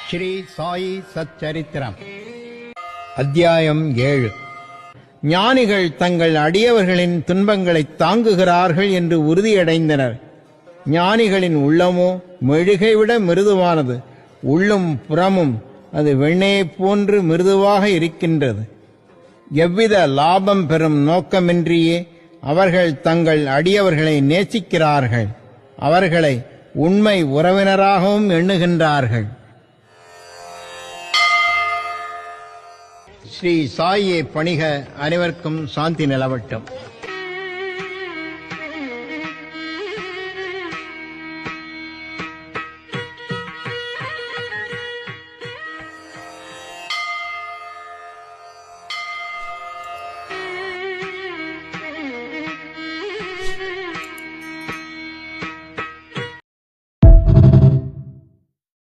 ஸ்ரீ சாயி சச்சரித்திரம் அத்தியாயம் 7. ஞானிகள் தங்கள் அடியவர்களின் துன்பங்களை தாங்குகிறார்கள் என்று உறுதியடைந்தனர். ஞானிகளின் உள்ளமோ மெழுகை விட மிருதுவானது. உள்ளும் புறமும் அது வெண்ணெயைப் போன்று மிருதுவாக இருக்கின்றது. எவ்வித லாபம் பெறும் நோக்கமின்றியே அவர்கள் தங்கள் அடியவர்களை நேசிக்கிறார்கள். அவர்களை உண்மை உறவினராகவும் எண்ணுகின்றார்கள். ஸ்ரீ சாயியை பணிக. அனைவருக்கும் சாந்தி நிலவட்டும்.